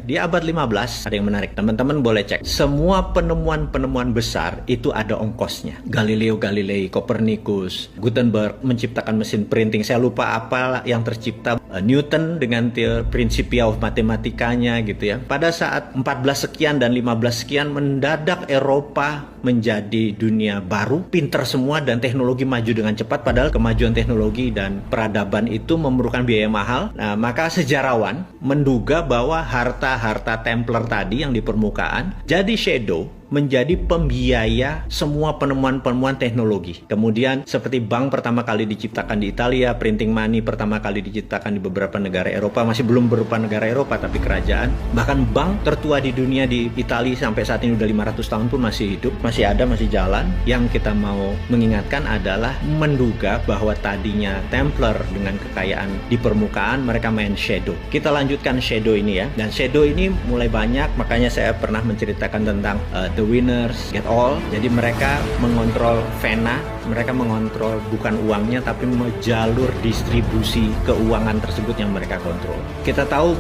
Di abad 15 ada yang menarik, teman-teman boleh cek. Semua penemuan-penemuan besar itu ada ongkosnya. Galileo Galilei, Copernicus, Gutenberg menciptakan mesin printing. Saya lupa apa yang tercipta. Newton dengan Principia of Mathematicanya gitu ya. Pada saat 14 sekian dan 15 sekian mendadak Eropa menjadi dunia baru, pinter semua dan teknologi maju dengan cepat, padahal kemajuan teknologi dan peradaban itu memerlukan biaya mahal. Nah, maka sejarawan menduga bahwa harta-harta Templar tadi yang di permukaan jadi shadow, menjadi pembiaya semua penemuan-penemuan teknologi. Kemudian seperti bank pertama kali diciptakan di Italia, printing money pertama kali diciptakan di beberapa negara Eropa, masih belum berupa negara Eropa tapi kerajaan. Bahkan bank tertua di dunia di Italia sampai saat ini udah 500 tahun pun masih hidup, masih ada, masih jalan. Yang kita mau mengingatkan adalah menduga bahwa tadinya Templar dengan kekayaan di permukaan, mereka main shadow. Kita lanjutkan shadow ini ya. Dan shadow ini mulai banyak, makanya saya pernah menceritakan tentang the winners get all. Jadi mereka mengontrol vena, mereka mengontrol bukan uangnya tapi jalur distribusi keuangan tersebut yang mereka kontrol. Kita tahu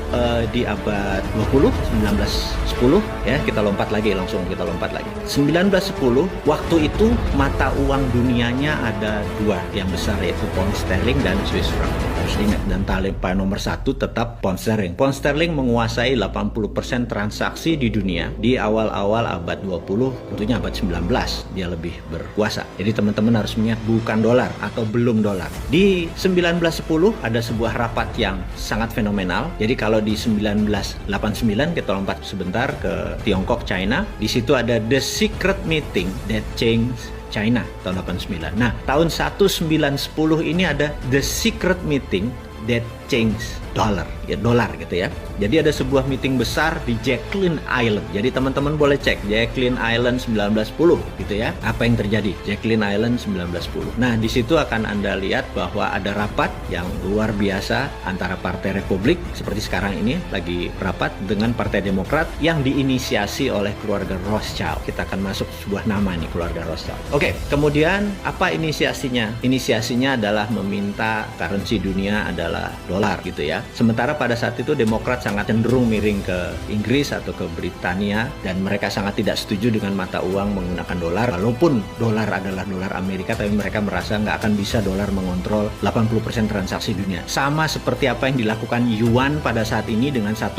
di abad 20, 1910 ya, kita lompat lagi 1910, waktu itu mata uang dunianya ada dua yang besar, yaitu pound sterling dan Swiss franc. Harus ingat, dan talipa nomor satu tetap pound sterling. Pound sterling menguasai 80% transaksi di dunia. Di awal-awal abad 20, tentunya abad 19 dia lebih berkuasa. Jadi teman-teman harus mengingat bukan dolar atau belum dolar. Di 1910 ada sebuah rapat yang sangat fenomenal. Jadi kalau di 1989 kita lompat sebentar ke Tiongkok, China. Di situ ada The Secret Meeting That Changed China tahun 89. Nah, tahun 1910 ini ada The Secret Meeting That Changed Dollar, ya dolar gitu ya. Jadi ada sebuah meeting besar di Jacqueline Island. Jadi teman-teman boleh cek Jacqueline Island 1910 gitu ya. Apa yang terjadi? Jacqueline Island 1910. Nah, di situ akan Anda lihat bahwa ada rapat yang luar biasa antara Partai Republik seperti sekarang ini lagi rapat dengan Partai Demokrat yang diinisiasi oleh keluarga Rothschild. Kita akan masuk sebuah nama nih, keluarga Rothschild. Oke, kemudian apa inisiasinya? Inisiasinya adalah meminta currency dunia adalah dolar gitu ya. Sementara pada saat itu Demokrat sangat cenderung miring ke Inggris atau ke Britania dan mereka sangat tidak setuju dengan mata uang menggunakan dolar. Walaupun dolar adalah dolar Amerika, tapi mereka merasa nggak akan bisa dolar mengontrol 80% transaksi dunia. Sama seperti apa yang dilakukan yuan pada saat ini dengan 1,7%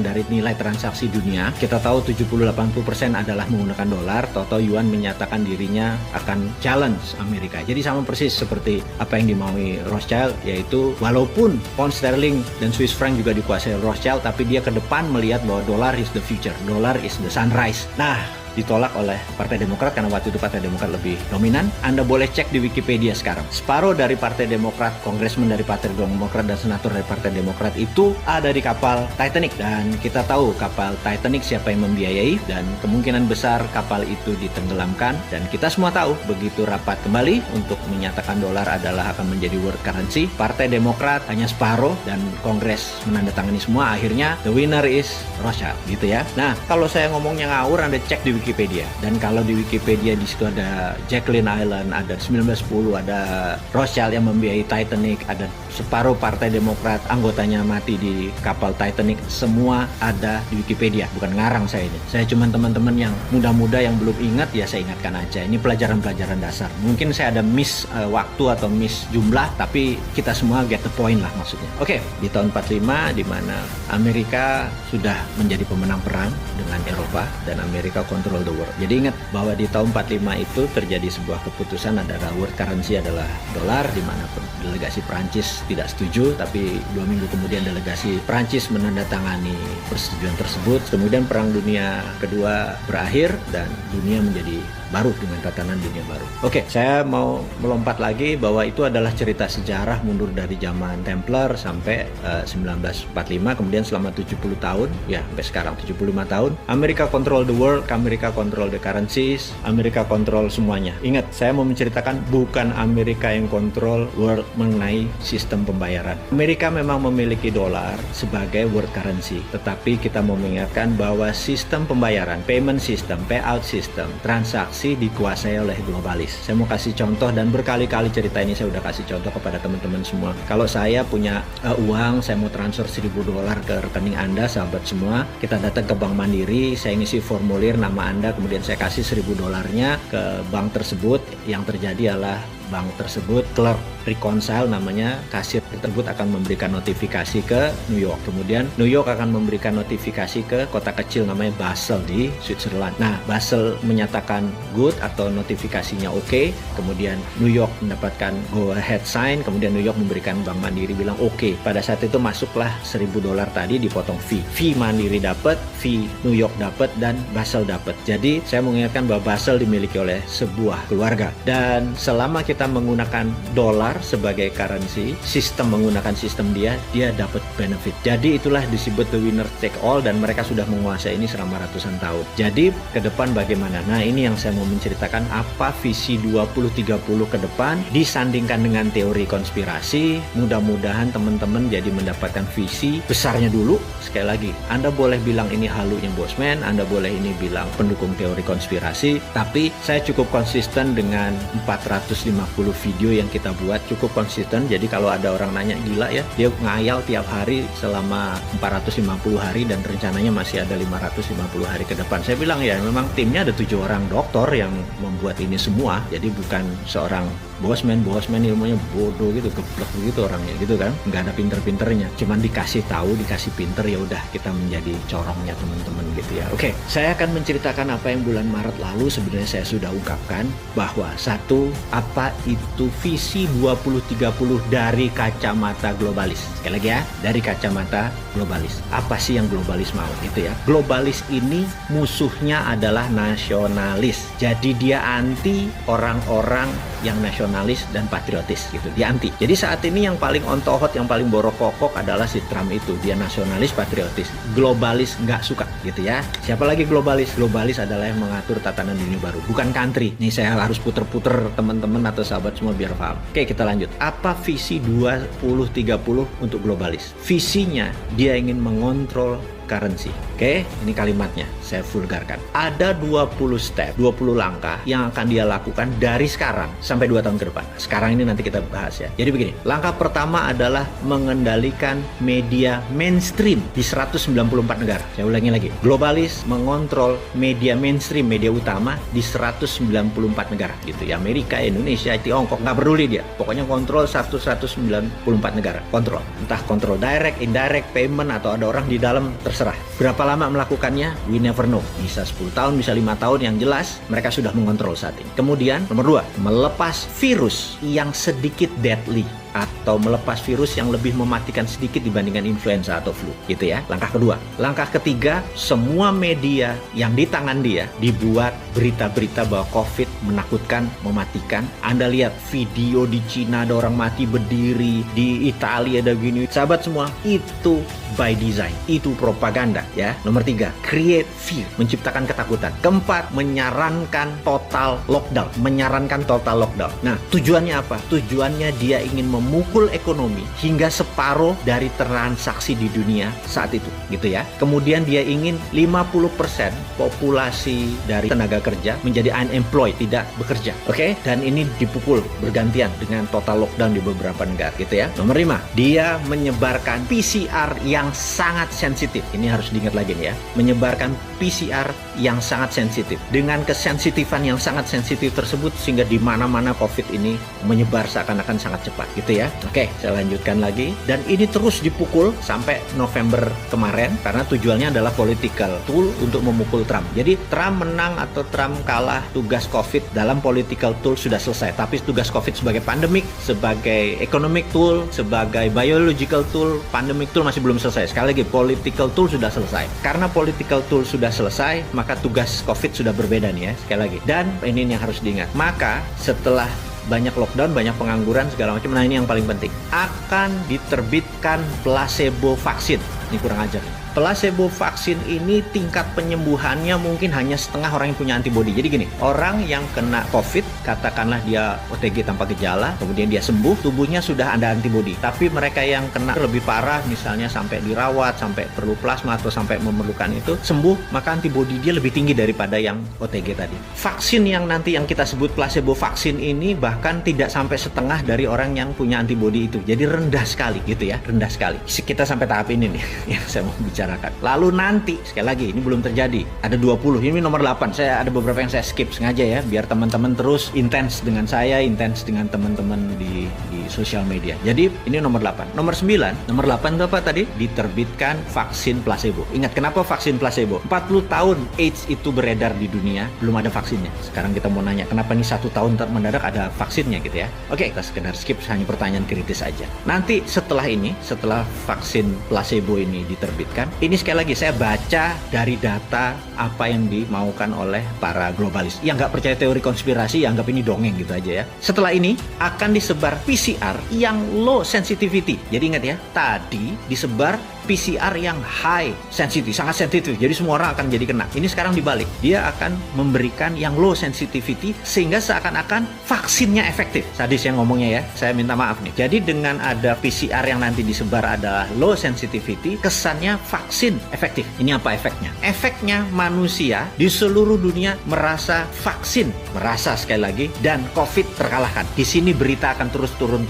dari nilai transaksi dunia. Kita tahu 70-80% adalah menggunakan dolar. Toto yuan menyatakan dirinya akan challenge Amerika. Jadi sama persis seperti apa yang dimaui Rothschild, yaitu walaupun pound sterling dan Swiss franc juga dikuasai Rothschild, tapi dia ke depan melihat bahwa dolar is the future, dolar is the sunrise. Nah, ditolak oleh Partai Demokrat karena waktu itu Partai Demokrat lebih dominan. Anda boleh cek di Wikipedia sekarang. Separuh dari Partai Demokrat, kongresmen dari Partai Demokrat dan senator dari Partai Demokrat itu ada di kapal Titanic. Dan kita tahu kapal Titanic siapa yang membiayai dan kemungkinan besar kapal itu ditenggelamkan. Dan kita semua tahu begitu rapat kembali untuk menyatakan dolar adalah akan menjadi world currency, Partai Demokrat hanya separuh dan kongres menandatangani semua. Akhirnya the winner is Rothschild gitu ya. Nah, kalau saya ngomongnya ngawur, Anda cek di Wikipedia. Dan kalau di Wikipedia di situ ada Jacqueline Island, ada 1910, ada Rothschild yang membiayai Titanic, ada separuh Partai Demokrat anggotanya mati di kapal Titanic, semua ada di Wikipedia. Bukan ngarang saya ini. Saya cuma teman-teman yang muda-muda yang belum ingat ya saya ingatkan aja. Ini pelajaran-pelajaran dasar. Mungkin saya ada miss waktu atau miss jumlah, tapi kita semua get the point lah maksudnya. Oke, di tahun 45 di mana Amerika sudah menjadi pemenang perang dengan Eropa dan Amerika control the world. Jadi ingat bahwa di tahun 45 itu terjadi sebuah keputusan adalah world currency adalah dolar, di mana delegasi Prancis tidak setuju, tapi 2 minggu kemudian delegasi Prancis menandatangani persetujuan tersebut. Kemudian Perang Dunia Kedua berakhir dan dunia menjadi baru dengan tatanan dunia baru. Oke, saya mau melompat lagi bahwa itu adalah cerita sejarah mundur dari zaman Templar sampai 1945, kemudian selama 70 tahun, ya sampai sekarang 75 tahun, Amerika control the world, Amerika Amerika control the currencies, Amerika control semuanya. Ingat, saya mau menceritakan bukan Amerika yang control world mengenai sistem pembayaran. Amerika memang memiliki dolar sebagai world currency, tetapi kita mau mengingatkan bahwa sistem pembayaran, payment system, payout system, transaksi dikuasai oleh globalis. Saya mau kasih contoh, dan berkali-kali cerita ini saya udah kasih contoh kepada teman-teman semua. Kalau saya punya uang, saya mau transfer $1.000 ke rekening Anda, sahabat semua, kita datang ke Bank Mandiri, saya ngisi formulir nama Anda, kemudian saya kasih $1.000-nya ke bank tersebut. Yang terjadi adalah bank tersebut, clerk reconcile namanya, kasir tersebut akan memberikan notifikasi ke New York. Kemudian New York akan memberikan notifikasi ke kota kecil namanya Basel di Switzerland. Nah, Basel menyatakan good atau notifikasinya oke. Kemudian New York mendapatkan go ahead sign. Kemudian New York memberikan Bank Mandiri bilang oke. Pada saat itu masuklah $1.000 tadi, dipotong fee. Fee Mandiri dapat, fee New York dapat, dan Basel dapat. Jadi saya mengingatkan bahwa Basel dimiliki oleh sebuah keluarga. Dan selama kita menggunakan dolar sebagai currency, sistem menggunakan sistem dia dapat benefit. Jadi itulah disebut the winner take all, dan mereka sudah menguasai ini selama ratusan tahun. Jadi ke depan bagaimana? Nah, ini yang saya mau menceritakan, apa visi 2030 ke depan disandingkan dengan teori konspirasi. Mudah-mudahan teman-teman jadi mendapatkan visi besarnya dulu. Sekali lagi, Anda boleh bilang ini halunya Bosman, Anda boleh ini bilang pendukung teori konspirasi, tapi saya cukup konsisten dengan 450 video yang kita buat, cukup konsisten. Jadi kalau ada orang nanya, gila ya, dia ngayal tiap hari selama 450 hari dan rencananya masih ada 550 hari ke depan. Saya bilang ya, memang timnya ada 7 orang doktor yang membuat ini semua. Jadi bukan seorang Bosman ilmunya bodoh gitu, geblek gitu orangnya gitu kan, nggak ada pinter-pinternya, cuman dikasih tahu, dikasih pinter, ya udah kita menjadi corongnya teman-teman gitu ya. Oke, saya akan menceritakan apa yang bulan Maret lalu sebenarnya saya sudah ungkapkan, bahwa satu, apa itu visi 2030 dari kacamata globalis. Sekali lagi ya, dari kacamata globalis. Apa sih yang globalis mau gitu ya? Globalis ini musuhnya adalah nasionalis. Jadi dia anti orang-orang yang nasionalis dan patriotis gitu. Dia anti. Jadi saat ini yang paling on tohot, yang paling borok-kokok adalah si Trump itu. Dia nasionalis, patriotis. Globalis nggak suka gitu ya. Siapa lagi globalis? Globalis adalah yang mengatur tatanan dunia baru, bukan country. Nih saya harus puter-puter teman-teman atau sahabat semua biar paham. Oke, kita lanjut. Apa visi 2030 untuk globalis? Visinya dia ingin mengontrol currency. Oke, ini kalimatnya saya vulgarkan. Ada 20 step, 20 langkah yang akan dia lakukan dari sekarang sampai 2 tahun ke depan. Sekarang ini nanti kita bahas ya. Jadi begini, langkah pertama adalah mengendalikan media mainstream di 194 negara. Saya ulangi lagi. Globalis mengontrol media mainstream, media utama di 194 negara gitu ya. Amerika, Indonesia, Tiongkok, nggak peduli dia. Pokoknya kontrol 194 negara. Kontrol. Entah kontrol direct, indirect, payment, atau ada orang di dalam, terserah. Berapa lama melakukannya? We never know. Bisa 10 tahun, bisa 5 tahun, yang jelas mereka sudah mengontrol saat ini. Kemudian nomor 2, melepas virus yang sedikit deadly atau melepas virus yang lebih mematikan sedikit dibandingkan influenza atau flu gitu ya. Langkah kedua. Langkah ketiga, semua media yang di tangan dia dibuat berita-berita bahwa COVID menakutkan, mematikan. Anda lihat video di Cina ada orang mati berdiri, di Italia ada gini. Sahabat semua, itu by design, itu propaganda ya. Nomor 3, create fear, menciptakan ketakutan. Keempat, menyarankan total lockdown, Nah, tujuannya apa? Tujuannya dia ingin memukul ekonomi hingga separuh dari transaksi di dunia saat itu gitu ya. Kemudian dia ingin 50% populasi dari tenaga kerja menjadi unemployed, tidak bekerja. Oke? Dan ini dipukul bergantian dengan total lockdown di beberapa negara gitu ya. Nomor 5, dia menyebarkan PCR yang sangat sensitif. Ini harus diingat lagi nih ya. Menyebarkan PCR yang sangat sensitif. Dengan kesensitifan yang sangat sensitif tersebut sehingga di mana-mana COVID ini menyebar seakan-akan sangat cepat gitu ya. Oke, saya lanjutkan lagi. Dan ini terus dipukul sampai November kemarin karena tujuannya adalah political tool untuk memukul Trump. Jadi Trump menang atau Trump kalah, tugas COVID dalam political tool sudah selesai. Tapi tugas COVID sebagai pandemic, sebagai economic tool, sebagai biological tool, pandemic tool masih belum selesai. Sekali lagi, political tool sudah selesai. Karena political tool sudah selesai, maka tugas COVID sudah berbeda nih ya. Sekali lagi. Dan ini yang harus diingat. Maka setelah banyak lockdown, banyak pengangguran segala macam. Nah, ini yang paling penting. Akan diterbitkan placebo vaksin. Ini kurang ajar. Placebo vaksin ini tingkat penyembuhannya mungkin hanya setengah orang yang punya antibodi. Jadi gini, orang yang kena COVID, katakanlah dia OTG tanpa gejala, kemudian dia sembuh, tubuhnya sudah ada antibodi. Tapi mereka yang kena lebih parah, misalnya sampai dirawat, sampai perlu plasma atau sampai memerlukan itu, sembuh, maka antibodi dia lebih tinggi daripada yang OTG tadi. Vaksin yang nanti yang kita sebut placebo vaksin ini bahkan tidak sampai setengah dari orang yang punya antibodi itu. Jadi rendah sekali gitu ya, rendah sekali. Kita sampai tahap ini nih yang saya mau bicarakan. Lalu nanti, sekali lagi, ini belum terjadi. Ada 20, ini nomor 8. Saya ada beberapa yang saya skip sengaja ya, biar teman-teman terus intens dengan saya, intens dengan teman-teman di sosial media. Jadi, ini nomor 8. Nomor 9, nomor 8 itu apa tadi? Diterbitkan vaksin placebo. Ingat, kenapa vaksin placebo? 40 tahun AIDS itu beredar di dunia, belum ada vaksinnya. Sekarang kita mau nanya, kenapa nih 1 tahun mendadak ada vaksinnya gitu ya? Oke, kita sekedar skip, hanya pertanyaan kritis aja. Nanti setelah ini, setelah vaksin placebo ini diterbitkan, ini sekali lagi saya baca dari data apa yang dimaukan oleh para globalis. Yang nggak percaya teori konspirasi, ya anggap ini dongeng gitu aja ya. Setelah ini akan disebar PCR yang low sensitivity. Jadi ingat ya, tadi disebar PCR yang high sensitivity, sangat sensitif. Jadi semua orang akan jadi kena. Ini sekarang dibalik. Dia akan memberikan yang low sensitivity sehingga seakan-akan vaksinnya efektif. Sadis yang ngomongnya ya, saya minta maaf nih. Jadi dengan ada PCR yang nanti disebar adalah low sensitivity, kesannya vaksin efektif. Ini apa efeknya? Efeknya manusia di seluruh dunia merasa vaksin, merasa sekali lagi, dan COVID terkalahkan. Di sini berita akan terus turun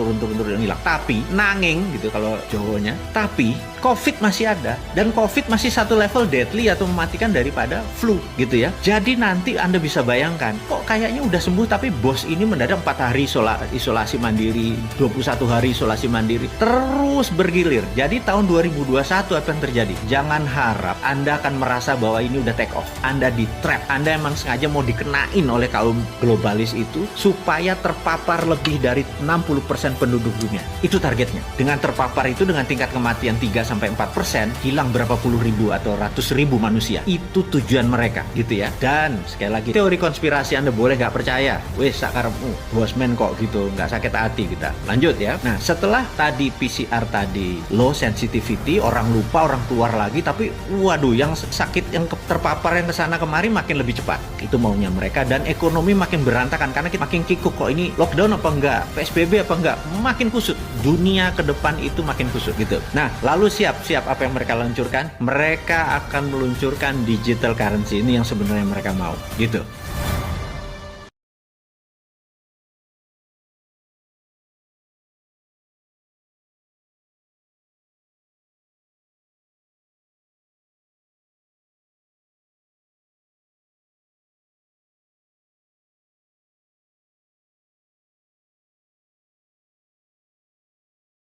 hilang. Tapi nanging gitu kalau Jawanya, tapi COVID masih ada, dan COVID masih satu level deadly atau mematikan daripada flu gitu ya. Jadi nanti Anda bisa bayangkan, kok kayaknya udah sembuh tapi bos ini mendadak 4 hari isolasi mandiri, 21 hari isolasi mandiri, terus bergilir. Jadi tahun 2021 apa yang terjadi? Jangan harap Anda akan merasa bahwa ini udah take off. Anda di trap. Anda emang sengaja mau dikenain oleh kaum globalis itu supaya terpapar lebih dari 60% penduduk dunia. Itu targetnya. Dengan terpapar itu dengan tingkat kematian 3-4%, hilang berapa puluh ribu atau ratus ribu manusia. Itu tujuan mereka gitu ya. Dan sekali lagi, teori konspirasi Anda boleh nggak percaya. Wes sakarepmu, bosman kok gitu, nggak sakit hati kita. Lanjut ya. Nah, setelah tadi PCR tadi low sensitivity, orang lupa, orang keluar lagi, tapi waduh, yang sakit, yang terpapar yang kesana kemari makin lebih cepat. Itu maunya mereka, dan ekonomi makin berantakan karena kita makin kikuk. Kok ini lockdown apa enggak, PSBB apa enggak, makin kusut. Dunia ke depan itu makin kusut gitu. Nah, lalu siap apa yang mereka luncurkan? Mereka akan meluncurkan digital currency, ini yang sebenarnya mereka mau gitu.